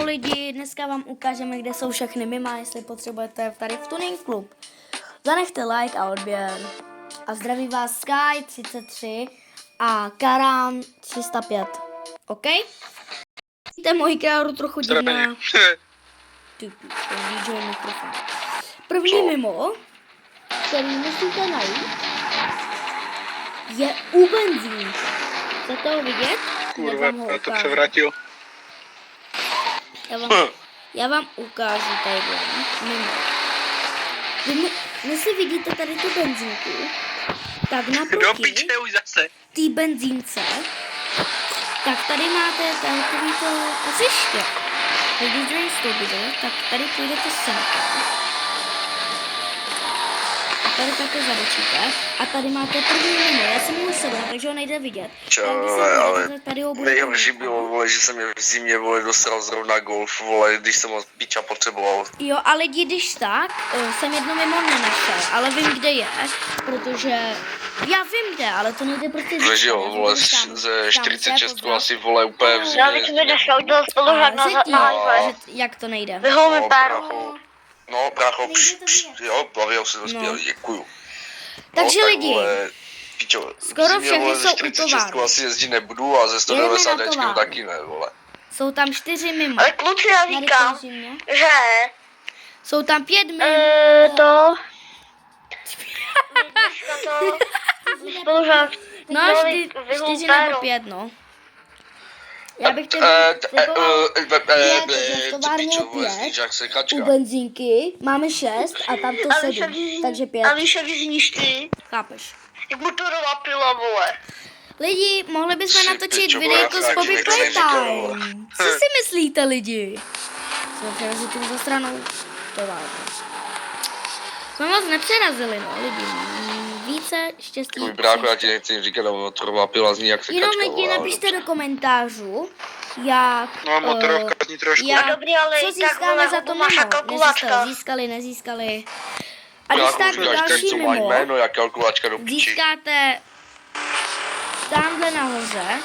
lidi, dneska vám ukážeme, kde jsou všechny mima, jestli potřebujete tady v Tuning Club. Zanechte like a odběr. A zdraví vás Sky 33 a Karan 305. OK? Víte, mojí kráru trochu divná. Ty DJ mikrofon. První mimo, který musíte najít, je u benzínu. Chcete ho vidět? Kurva, já to převrátil. Já vám ukážu tadyhle mimo. Vy si vidíte tady tu benzínku, tak naproti té benzínce, tak tady máte takovýto hřiště. Když vstoupíte, tak tady půjdete sem. A tady takhle zadočíte. A tady máte první mimo. Já jsem mu sebou, takže ho nejde vidět. Ale nejhorší bylo, vole, že jsem je v zimě, vole, dostal zrovna golf, vole, když jsem ho piča potřeboval. Jo, a lidi, když tak, jsem jedno mimo nenašel, ale vím, kde je, protože já vím, kde, ale to nejde prostě zjistit. Jo, vole, ze 46 asi, vole, úplně v zimě. Já bych mi nešel udělat spolužák na hajzle. Jak to nejde? Vyhol mi pár. No, brácho, jo, bavil se dospěl, děkuju. Takže no, lidi, pičo, skoro všechny jsou u továru. Asi jezdit nebudu a ze 190 taky ne, vole. Jsou tam 4 mimo. Ale kluci, já říkám, že... Jsou tam 5 mimo. To... Spolužák. No, 4 nebo 5, no. Já bych chtěl u benzínky máme 6 a tam to 7, takže 5. A víš, jak zníš ty? Chápeš. Jak motorová pila, vole. Lidi, mohli bychom natočit videjko z Poppy Playtime. Co si myslíte, lidi? Jsme převezli tu zastranou továrnu. Jsme moc nepřerazili, no, lidi. Více štěstí. Můj brácho, já ti nechci říkat, ale motorová pila zní jak sekačka. Jenom lidi, napište do komentářů, jak... No, motorovka zní trošku. Dobrý, ale co získáme za to mimo? Získali. A když tak další mimo, získáte tamhle nahoře,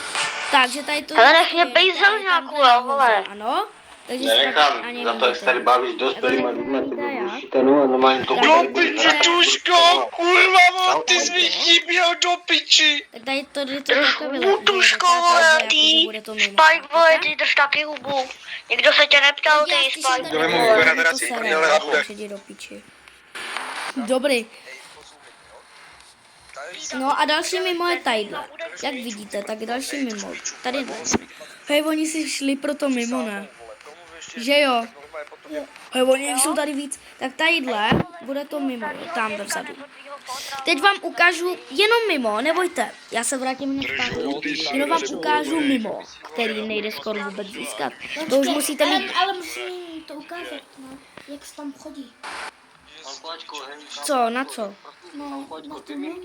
takže tady to... Ale nech mě bejzel nějakou, vole. Ano. Takže nenechám, za to, jak se tady bavíš dospělýma lidma, to by šikanu a normálně to Do piči, Tuško, kurva, ty jsi mi chyběl do piči. Tak tady to jde to takové. Tuško, vole, ty, Spike, vole, ty drž taky hubu. Nikdo se tě neptal, ty Spike, vole. Dobrý. No a další mimo je tadyhle. Jak vidíte, tak další mimo. Tady. Hej, oni si šli pro to mimo, ne? Že jo? Hej, oni jsou tady víc. Tak tadyhle bude to mimo, tam vzadu. Teď vám ukážu jenom mimo, nebojte. Já se vrátím hned zpátky. Jenom vám ukážu mimo, který nejde skoro vůbec získat. To už musíte mít. Ale musím to ukázat, no. Jak se tam chodí. Co, na co? No, na to mimo.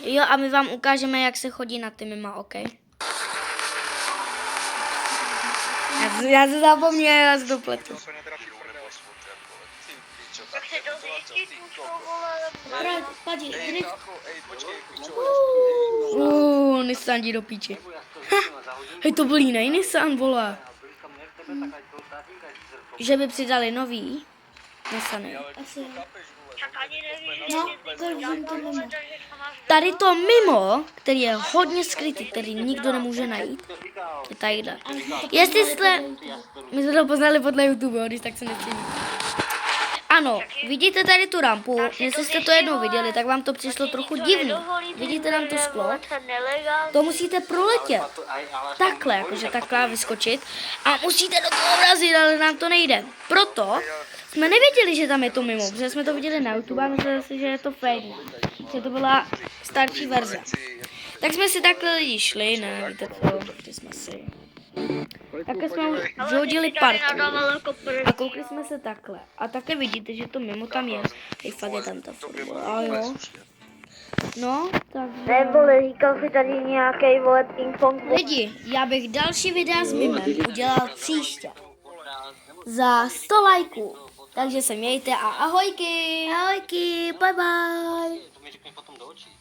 Jo, a my vám ukážeme, jak se chodí na ty mima, OK? Já se zapomněl, já se dopletu. Nissan jdi do píči. Hej, to byl jiný Nissan, vole. Že by přidali nový Nissany. No, takže to mimo. Tady to mimo, který je hodně skrytý, který nikdo nemůže najít, je tadyhle. Jestli jste... My jsme to poznali podle YouTube, když tak se nestřílí. Ano, vidíte tady tu rampu, jestli jste to jednou viděli, tak vám to přišlo trochu divný. Vidíte tam to sklo? To musíte proletět. Takhle, jakože takhle vyskočit. A musíte do toho vrazit, ale nám to nejde. Proto jsme nevěděli, že tam je to mimo, protože jsme to viděli na YouTube a mysleli si, že je to fake. Že to byla starší verze. Tak jsme si takhle lidi šli, ne, víte co, ty jsme si... Také jsme už vyhodili parku a koukli jsme se takhle. A také vidíte, že to mimo tam je. Hej, fakt je tam ta fotbal, ale jo. No, takže... Nebole, říkal si tady nějakej, vole, ping-pong. Lidi, já bych další videa s mimem udělal příště. Za 100 lajků. Takže se mějte a ahojky. Ahojky, bye bye. To mi řekni potom do očí.